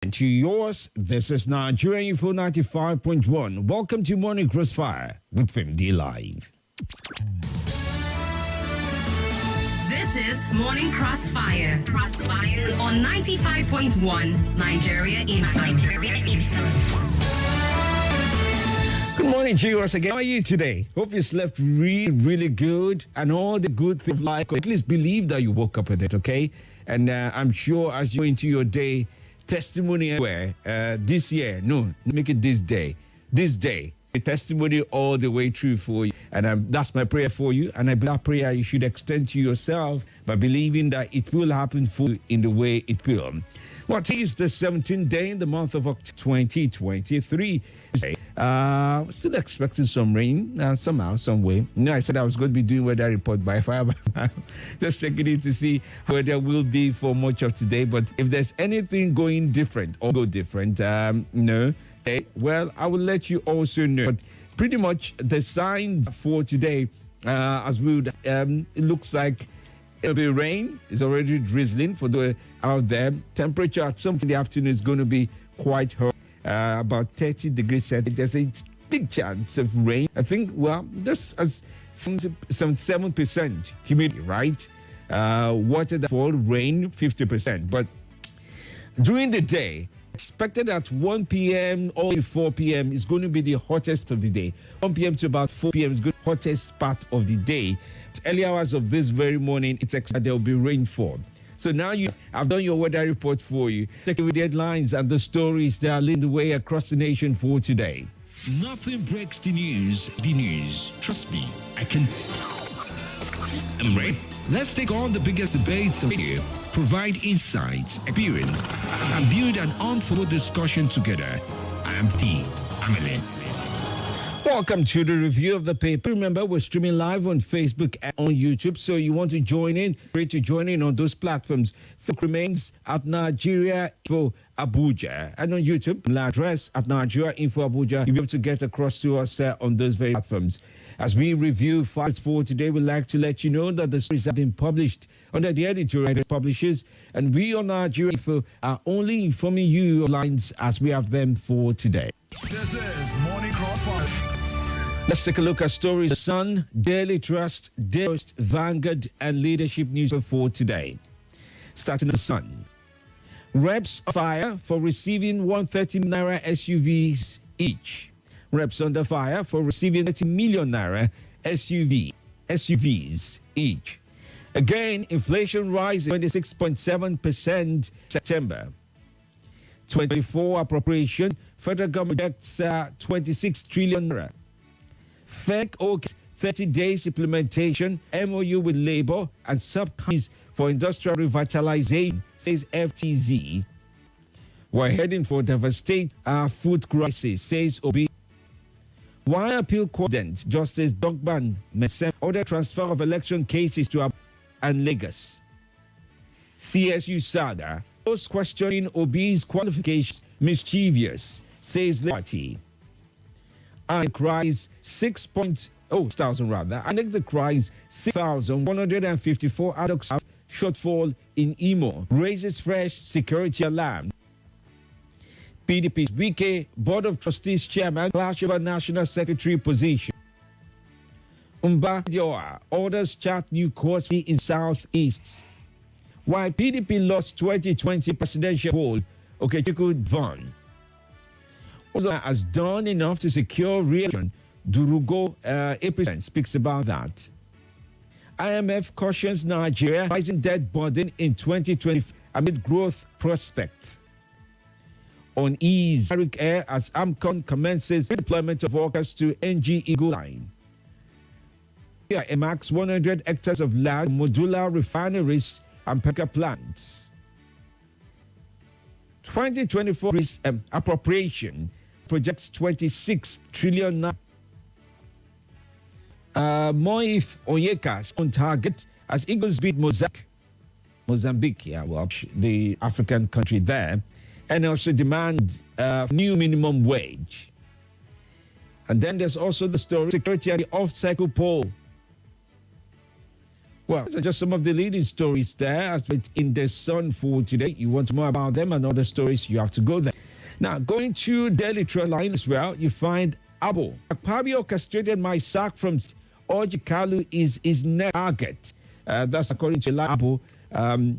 And to yours, this is Nigeria Info 95.1. Welcome to Morning Crossfire with Femi Live. This is Morning Crossfire. Crossfire on 95.1 Nigeria Info. Good morning to you once again. How are you today? Hope you slept really, really good and all the good things like, or at least believe that you woke up with it, okay? And I'm sure as you go into your day, testimony everywhere this year. No, make it this day. This day. A testimony all the way through for you. And that's my prayer for you. And I believe that prayer you should extend to yourself by believing that it will happen for you in the way it will. Well, today is the 17th day in the month of October 2023. Still expecting some rain somehow, some way. I said I was going to be doing weather report by 5. Just checking in to see how weather will be for much of today. But if there's anything going different or go different, well, I will let you also know. But pretty much the signs for today, as we would, it looks like it'll be rain. It's already drizzling for the out there. Temperature at some in the afternoon is going to be quite hot, about 30 degrees Celsius. There's a big chance of rain. I think, well, that's as some 7% humidity, right? Water that fall, rain 50%. But during the day, expected at 1 p.m. or 4 p.m. is going to be the hottest of the day. 1 p.m. to about 4 p.m. is the hottest part of the day. Early hours of this very morning, it's expected there will be rainfall. So now I've done your weather report for you. Checking with the headlines and the stories that are leading the way across the nation for today. Nothing breaks the news. Trust me, I can. I'm ready. Let's take on the biggest debates of the year, provide insights, experience, and build an unfolded discussion together. I am T. Amelie. Welcome to the review of the paper. Remember, we're streaming live on Facebook and on YouTube, so you want to join in, free to join in on those platforms. Facebook remains at Nigeria Info Abuja, and on YouTube, the address at Nigeria Info Abuja. You'll be able to get across to us on those very platforms. As we review files for today, we'd like to let you know that the stories have been published under the editorial publishers, and we on Nigeria Info are only informing you of lines as we have them for today. This is Morning Crossfire. Let's take a look at stories. The Sun, Daily Trust, Daily Post, Vanguard, and Leadership News for today. Starting with The Sun. Reps fire for receiving 130 Naira SUVs each. Reps under fire for receiving 30 million Naira SUVs each. Again, inflation rising 26.7% September. 2024 appropriation, federal government projects 26 trillion Naira. FEC OK 30 days implementation, MOU with labor and sub-companies for industrial revitalization, says FTZ. We're heading for devastating food crisis, says Obi. Why appeal court Justice Dogban Mesem order transfer of election cases to Abuja and Lagos. CSU Sada, those questioning Obi's qualifications mischievous, says the party. And cries 6,000 rather. And the cries 6,154 adults shortfall in Imo raises fresh security alarm. PDP's Wike Board of Trustees Chairman clash over National Secretary position. Umba Dioa orders chart new course in Southeast. While PDP lost 2020 presidential poll, Okechukwu Von has done enough to secure re-election. Durugo Epicent speaks about that. IMF cautions Nigeria rising debt burden in 2020 amid growth prospect. On ease, Eric Air as AMCON commences deployment of workers to NG Eagle Line. Here, earmarks 100 hectares of land, modular refineries and petrochemical plants. 2024 appropriation projects 26 trillion. Moif Onyeka on target as Eagles beat Mozambique, the African country there, and also demand new minimum wage. And then there's also the story security at the off-cycle poll. Well, those are just some of the leading stories there as it's in the Sun for today. You want more about them and other stories, you have to go there. Now, going to Daily Trust line as well, you find Abo. Akpabio orchestrated my sack from Ojikalu is his next target. That's according to Abo,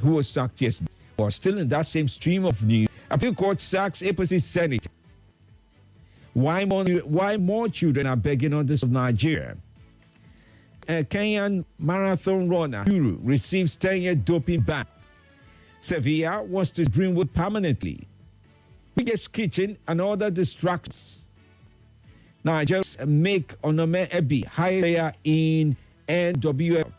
who was sacked yesterday. Well, still in that same stream of news, Appeal Court sacks APC Senate. Why more children are begging on this of Nigeria? Kenyan marathon runner Guru receives 10-year doping ban. Sevilla wants to Greenwood permanently. Biggest kitchen and other distractions. Nigerians make Onome Ebi higher player in NWL.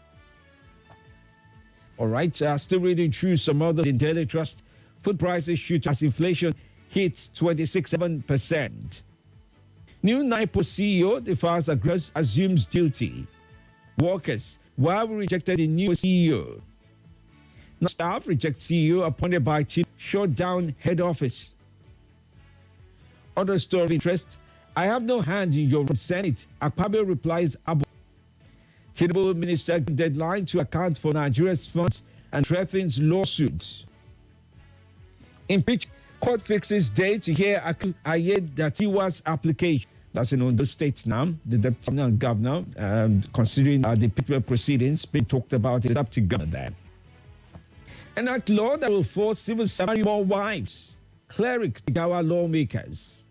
All right, still reading through some other in Daily Trust. Food prices shoot as inflation hits 26.7%. New NIPO CEO defies aggressors, assumes duty. Workers, why we rejected a new CEO? Now staff reject CEO appointed by chief, shut down head office. Other story of interest, I have no hand in your Senate. Akpabio replies Abu. Honorable Minister deadline to account for Nigeria's funds and threatens lawsuits. Impeach court fixes date to hear Ayed Datiwa's application. That's in Ondo State now. The deputy governor, considering the impeachment proceedings, being talked about it up to governor there. An act law that will force civil servants more wives. Cleric to our lawmakers.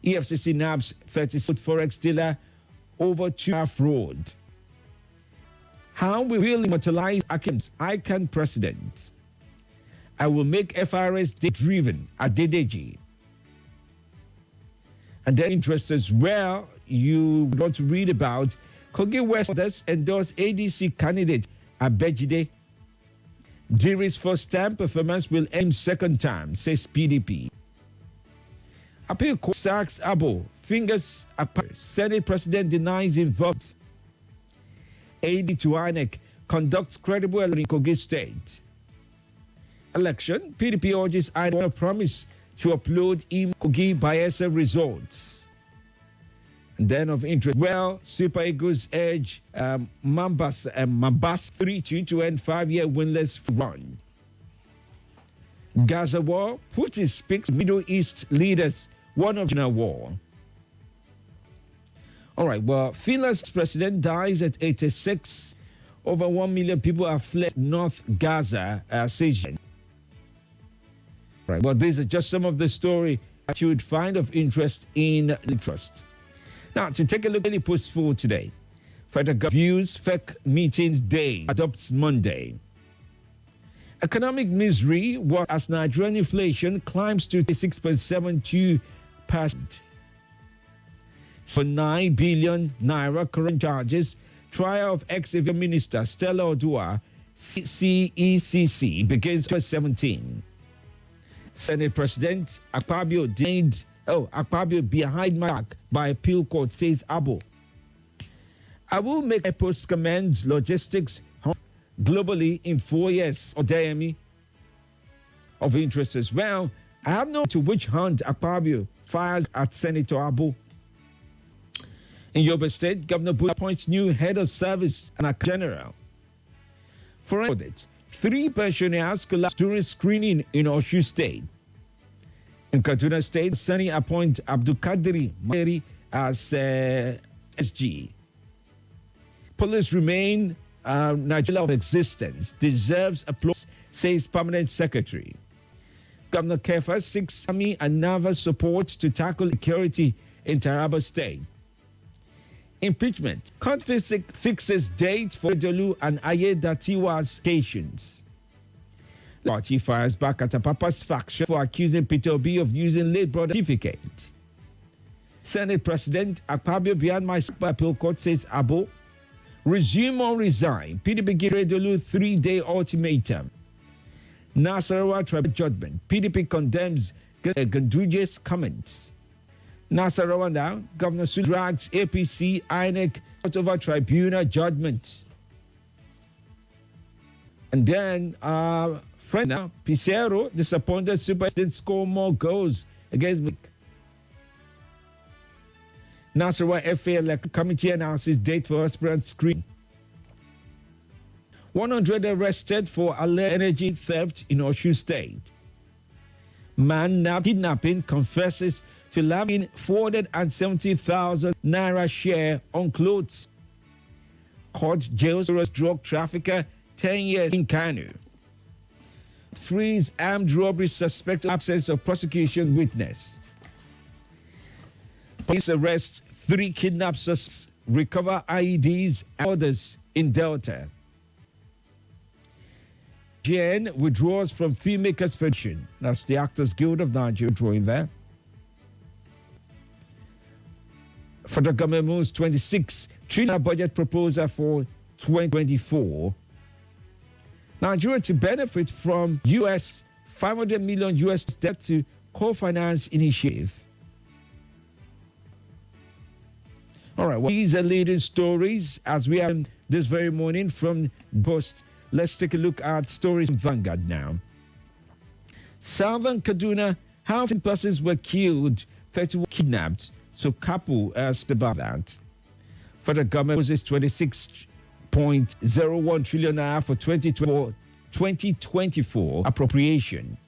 EFCC nabs 30-foot forex dealer over 2 fraud. How we will immortalize Akim's icon president. I will make FRS driven at Dedeji. And then interest as well, you want to read about Kogi West others endorse ADC candidate Abejide. Diri's first time performance will aim second time, says PDP. Appeal court sacks Abo, fingers apart. Senate president denies involvement. AD to INEC conducts credible in Kogi State. Election, PDP urges INEC promise to upload in Kogi Bayelsa results. And then of interest, well, Super Eagles edge Mambas 3-2 to end 5-year winless run. Gaza war, Putin speaks Middle East leaders, one of the war. All right, well, Finland's president dies at 86. Over 1 million people have fled North Gaza, Syrian. Right. Well, these are just some of the story that you would find of interest in the trust. Now, to take a look at the post for today. Federal government views fake meetings day adopts Monday. Economic misery was as Nigerian inflation climbs to 6.72%. For 9 billion naira current charges, trial of ex-Avia Minister Stella Odua, CECC, begins 2017. Senate President Akpabio denied, Akpabio behind my back by appeal court, says Abo. I will make a post commends logistics globally in 4 years. Odayemi of interest as well. I have no to which hand Akpabio fires at Senator Abo. In Yobe State, Governor Bull appoints new head of service and a general. For audit, 3 pensioners collapsed during screening in Oshu State. In Kaduna State, Sani appoints Abdul Kadiri Mary as SG. Police remain Nigeria of existence, deserves applause, says Permanent Secretary. Governor Kefa seeks Army and naval support to tackle security in Taraba State. Impeachment. Court fixes date for Dolu and Ayedatiwa's occasions. Party fires back at Papa's faction for accusing Peter Obi of using late brother certificate. Senate President Akpabio behind my appeal court, says Abo. Resume or resign. PDP give Dolu 3-day ultimatum. Nasarawa tribal judgment. PDP condemns Ganduje's comments. Nasarawa now, Governor Sule drags APC, INEC out over tribunal judgments. And then, friend now, Pizarro disappointed Super didn't score more goals against Mick. Nasarawa FA Committee announces date for aspirant screen. 100 arrested for alleged energy theft in Osun State. Man nabbed kidnapping confesses to lapping 470,000 naira share on clothes. Court jails drug trafficker 10 years in Kanu. Frees armed robbery suspect absence of prosecution witness. Police arrest 3 kidnapped suspects, recover IEDs and others in Delta. GN withdraws from Filmmakers Federation. That's the Actors Guild of Nigeria drawing there. Federal government moves 26 trillion budget proposal for 2024. Nigeria to benefit from US 500 million US debt to co-finance initiative. All right, well, these are leading stories as we have this very morning from Post. Let's take a look at stories from Vanguard now. Southern Kaduna, how many persons were killed, 31 kidnapped. So Kapu asked about that. Federal government was 26.01 trillion naira for 2024 appropriation.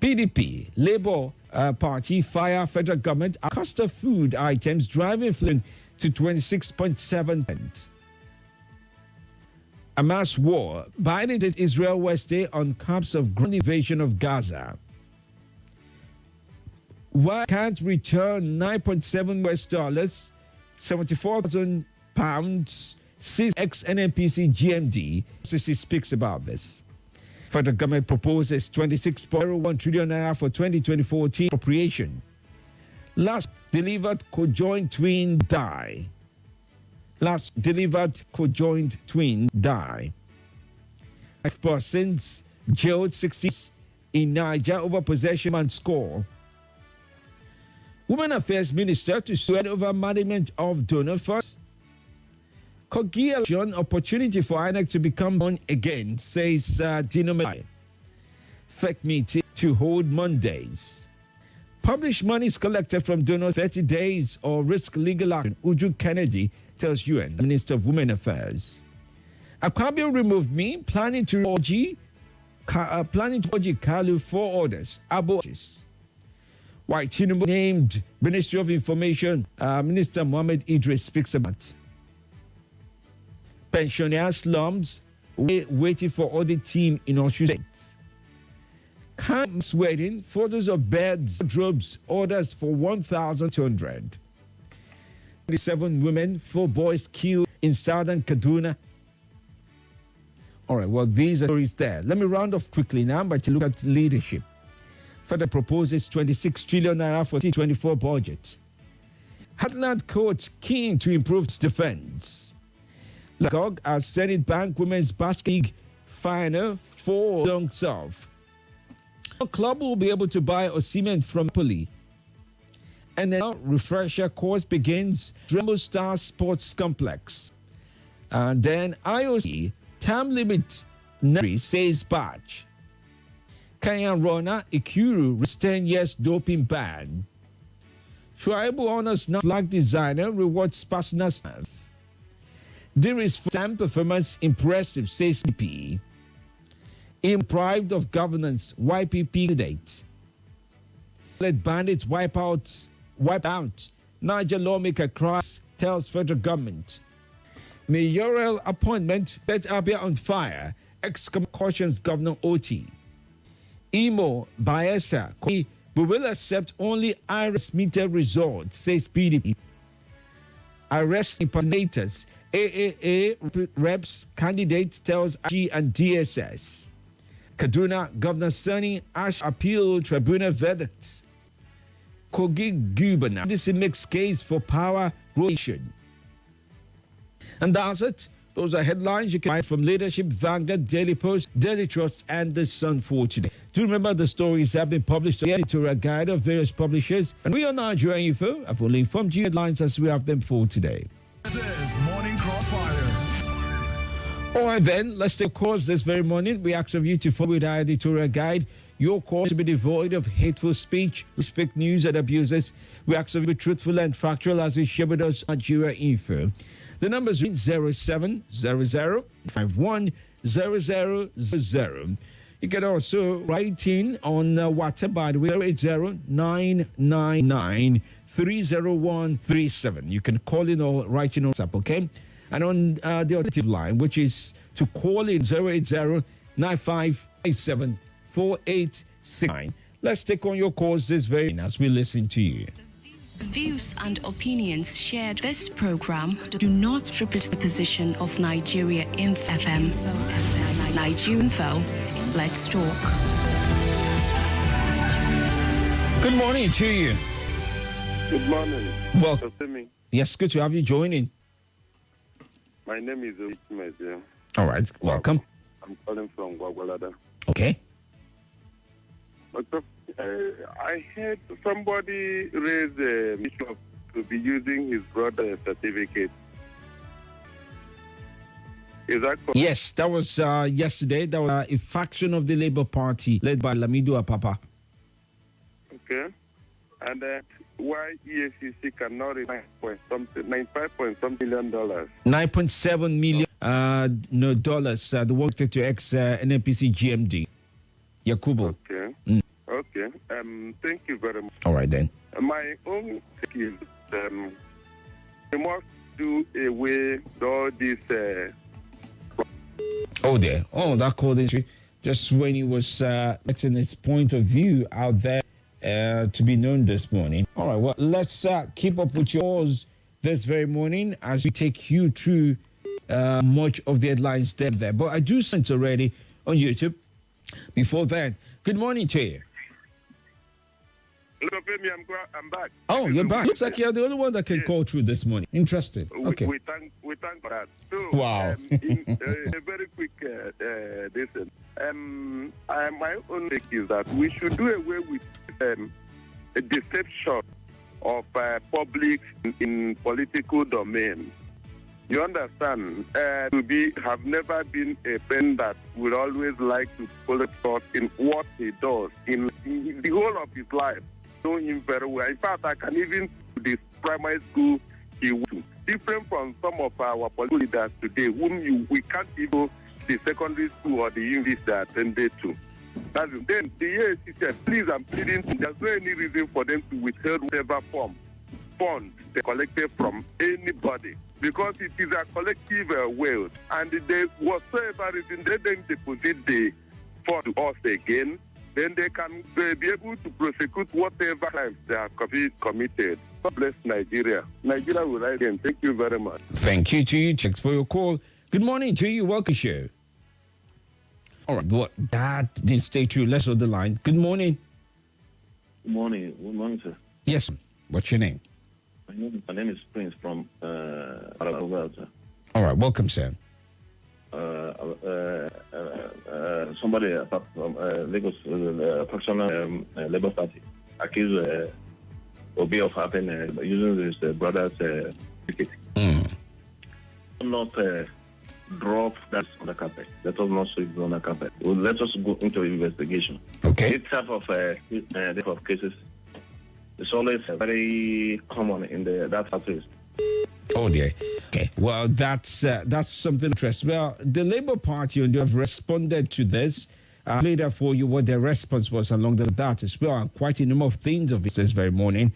PDP, Labour Party fire federal government cost of food items driving inflation to 26.7%. A mass war. Biden did Israel Wednesday on camps of ground invasion of Gaza. Why can't return 9.7 US dollars, 74,000 pounds, 6 ex-NNPC GMD? CC speaks about this. Federal government proposes 26.01 trillion naira for 2024 appropriation. Last delivered conjoined twin die. Last delivered conjoined twin die. 5 persons jailed 60 in Niger over possession and score. Women Affairs Minister to swear over management of donor funds. Kogi election opportunity for INEC to become born again, says Dino Melai. Fake meeting to hold Mondays. Publish monies collected from donors 30 days or risk legal action. Uju Kennedy tells UN, Minister of Women Affairs. Akpabio removed me, planning to orgy Kalu 4 orders. Abortus. White Tinubu named Ministry of Information. Minister Mohammed Idris speaks about. Pensioner slums waiting for audit team in Osun State. Camps wedding, photos of beds, wardrobes, orders for 1,200. 27 women, 4 boys killed in southern Kaduna. All right, well, these are stories there. Let me round off quickly now by to look at leadership. Further proposes 26 trillion naira for 2024 budget. Heartland coach keen to improve its defense. Lagog as Senate Bank Women's Basket League final 4 dunks off. The club will be able to buy Osimhen from Napoli. And now refresher course begins Dremel Star Sports Complex. And then IOC time limit Nari says badge. Kenyan runner Ikuru with 10 years doping ban. Shuaibu honors now flag designer rewards personal staff. There is time performance impressive, says PP. Deprived of governance, YPP candidate. Let bandits wipe out. Niger lawmaker cries, tells federal government. Mayoral appointment set Abia on fire. Cautions Governor Oti. Imo Bayelsa, we will accept only iris meter results, says PDP. Arrest impersonators. AAA reps candidate tells IG and DSS. Kaduna Governor Sani Ash appeal tribunal verdict. Kogi Gubernator. This makes case for power rotation. And that's it. Those are headlines you can find from Leadership, Vanguard, Daily Post, Daily Trust, and The Sun for today. Do remember the stories have been published in the editorial guide of various publishers. And we are Nigerian Info. I've only informed you headlines as we have them for today. This is Morning Crossfire. All right, then, let's take a course this very morning. We ask of you to follow with our editorial guide. Your course to be devoid of hateful speech, fake news, and abuses. We ask of you to be truthful and factual as we share with us Nigeria Info. The number is 0700510000. You can also write in on WhatsApp by the way, 080-999-30137. You can call in or write in on WhatsApp, okay? And on the alternative line, which is to call in 080-9587-4869. Let's take on your calls this very as we listen to you. The views and opinions shared this program do not represent the position of Nigeria Info FM. Nigeria Info, let's talk. Good morning to you. Good morning. Well, Femi. yes, good to have you joining. My name is Ahmed. All right, welcome. I'm calling from Gwagwalada. Okay. I heard somebody raise a issue to be using his brother's certificate. Is that correct? Yes, that was yesterday. That was a faction of the Labour Party led by Lamido Apapa. Okay. And why EFCC cannot $95 million? $9.7 million dollars. The work to ex NNPC GMD. Yakubu. Okay. Okay. Thank you very much. All right then. My own take is we must do away with all this. Oh there. Oh, that called entry. Just when he was letting his point of view out there to be known this morning. All right. Well, let's keep up with yours this very morning as we take you through much of the headlines there. But I do sense already on YouTube. Before that, good morning to you. Hello, Femi, I'm back. Oh, you're back. Looks like you're the only one that can call through this morning. Interested. Okay. We thank for that. So, Wow. In a very quick listen. My own take is that we should do away with a deception of public in political domain. You understand? Have never been a friend that would always like to pull it short in what he does in the whole of his life. Know him very well. In fact, I can even this primary school he went to. Different from some of our political leaders today, whom we can't even the secondary school or the university they attended to. Then the AAC said, please, I'm pleading. There's no any reason for them to withhold whatever fund they collected from anybody. Because it is a collective wealth, and they whatsoever reason they then deposit the fund to us again, then they can be able to prosecute whatever crimes they have committed. God bless Nigeria. Nigeria will rise again. Thank you very much. Thank you to you. Thanks for your call. Good morning to you. Welcome, show. All right, but that didn't stay true. Let's hold the line. Good morning. Good morning. Good morning, sir. Yes. What's your name? My name is Prince from Arabella, sir. All right, welcome, sir. Somebody from Lagos, personal Labour Party, accused Obi of having using his brother's ticket. Not drop that on the carpet. Let us not sweep it on the carpet. Let us go into investigation. Okay. This type of cases is always very common in that southeast. Oh dear. Okay. Well, that's something interesting. Well, the Labour Party and you have responded to this. Later for you what their response was along that as well, and quite a number of things of it this very morning.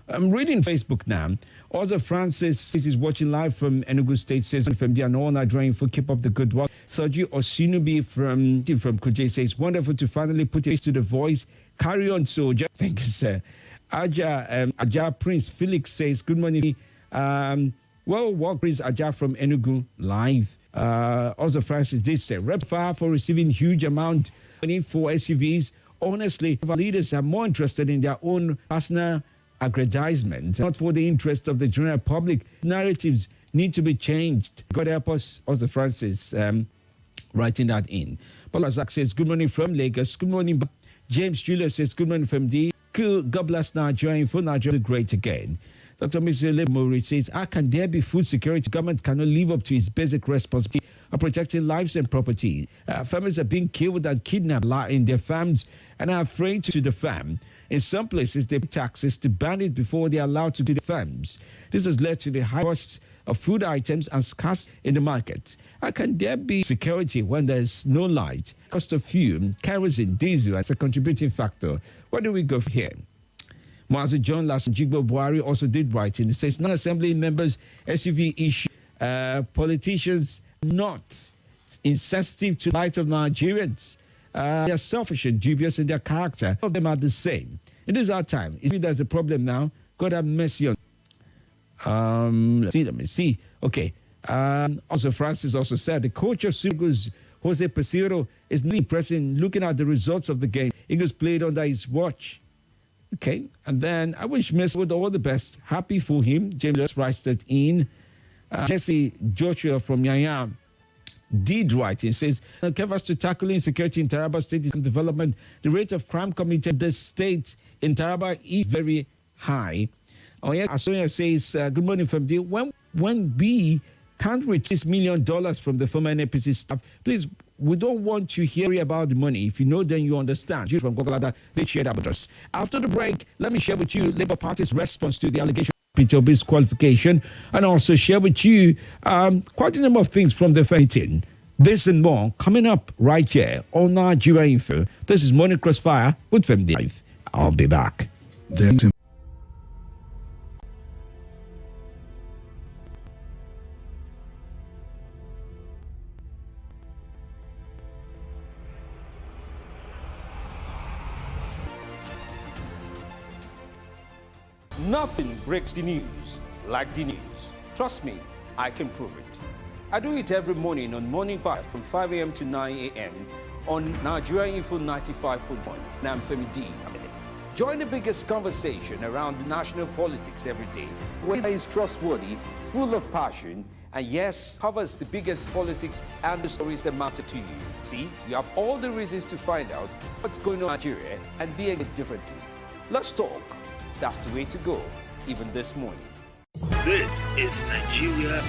I'm reading Facebook now. Also, Francis is watching live from Enugu State. Says from the all Nigerian for keep up the good work. Soji Osinubi from Kuje says wonderful to finally put it to the voice. Carry on, soldier. Thank you, sir. Aja Prince Felix says good morning. Walk Prince Aja from Enugu live. Also, Francis did say rep fire for receiving huge amount of money for SUVs. Honestly, our leaders are more interested in their own personal aggrandizement, not for the interest of the general public. Narratives need to be changed. God help us, also Francis, writing that in. Paula Zach says, good morning from Lagos. Good morning. James Julius says, good morning from D. God bless Nigeria. For Nigeria, great again. Dr. Mr. Lemori says, how can there be food security? Government cannot live up to its basic responsibility of protecting lives and property. Farmers are being killed and kidnapped in their farms and are afraid to the farm. In some places, they pay taxes to bandits before they are allowed to do the farms. This has led to the high costs of food items are scarce in the market. How can there be security when there's no light? Cost of fuel, kerosene, diesel as a contributing factor. Where do we go from here? Master John Jigbo Buhari also did write in. It says, non-assembly members SUV issue, politicians not insensitive to the light of Nigerians. They are selfish and dubious in their character. All of them are the same. It is our time. Is it there's a problem now? God have mercy on. Let me see. Okay. Also, Francis also said the coach of Eagles, Jose Pesiro, is really impressing looking at the results of the game. Eagles played under his watch. Okay. And then I wish Messi would all the best. Happy for him. James writes that in. Jesse Joshua from Yaya did write. He says, covers to tackle insecurity in Taraba State development. The rate of crime committed in the state in Taraba is very high. Oh yeah, Asonia says, good morning from the when we can't reach $6 million from the former NPC staff, please, we don't want to hear about the money. If you know, then you understand. You from Gogalada, they shared that with us. After the break, let me share with you Labour Party's response to the allegation Peter Obi's qualification, and also share with you quite a number of things from the meeting. This and more coming up right here on Nigeria Info. This is Morning Crossfire with Femi. I'll be back. Nothing breaks the news like the news. Trust me, I can prove it. I do it every morning on Morning 5 from 5 a.m. to 9 a.m. on Nigeria Info 95.1. And I'm Femi D. Join the biggest conversation around the national politics every day, where it is trustworthy, full of passion, and yes, covers the biggest politics and the stories that matter to you. See, you have all the reasons to find out what's going on in Nigeria and being it differently. Let's talk. That's the way to go, even this morning. This is Nigeria.